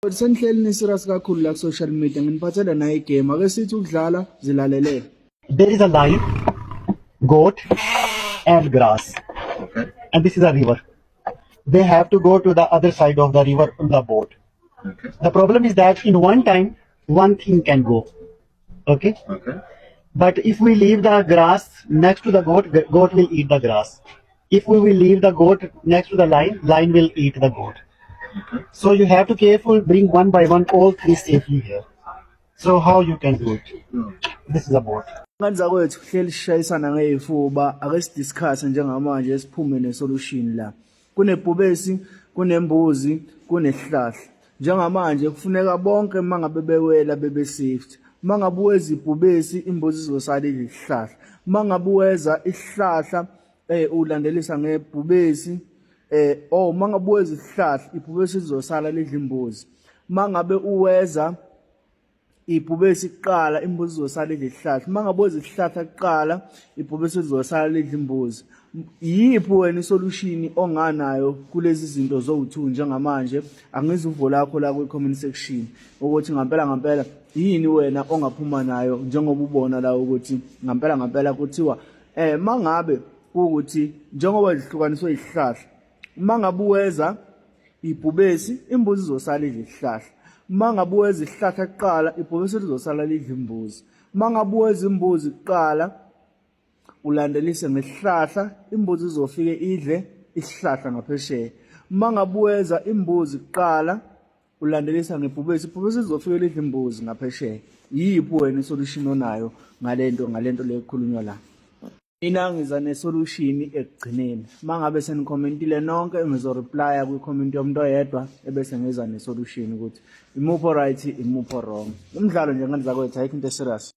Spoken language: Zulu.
Senihleli serious kakhulu la social media nginiphathela nayo igame ake sithi ukudlala zilalelele. There is a lion, goat, and grass. Okay. And this is a river. They have to go to the other side of the river on the boat. Okay. The problem is that in one time, one thing can go. Okay? Okay. But if we leave the grass next to the goat, goat will eat the grass. If we will leave the goat next to the lion, lion will eat the goat. Okay. So you have to careful bring one by one all three safely here. So how you can do it? This is a boat. Nganza kwethu hleli sishayisana ngezifuba ake sidiscuss njengamanje siphume nesolution la. Kunebhubesi, kunembuzi, kunesihlahla. Njengamanje kufuneka bonke mangabe bewela bebe safety. Mangabuweza ibhubesi imbuzi izosala isihlahla. Mangabuweza isihlahla ulandelisa ngebhubesi mangabuweza isihlahla ibhubesi izosala lidla imbuzi. Mangabe uweza ibhubesi kuqala imbuzi izosala lidla isihlahla. Mangabuweza isihlahla kuqala ibhubesi izosala lidla imbuzi. Yiphi wena isolution onganayo kulezi zinto zowu2 njengamanje angizuvo lakho la ku-comment section ukuthi ngempela yini wena ongaphuma nayo njengoba ubona la ukuthi ngempela kuthiwa mangabe ukuthi njengoba zihlukaniswe isihlahla mangabuweza ibhubesi imbuzi izosala lidla isihlahla. Mangabuweza isihlahla kuqala ibhubesi lizosala lidla imbuzi. Mangabuweza imbuzi kuqala ulandelise ngesihlahla imbuzi izofike idle isihlahla ngaphesheya. Mangabuweza imbuzi kuqala ulandelisa ngebhubesi ibhubesi izofike lidle imbuzi ngaphesheya. Yiphi wena isolution onayo ngalento lekhulunywa la? Mina ngiza nesolution ekugcineni. Mangabe senicommentile nonke ngizoreplya kwi-comment yomuntu oyedwa ebese ngiza nesolution ukuthi imuphi right imuphi wrong. Umdlalo nje ngenza kwethu ayikho into serious.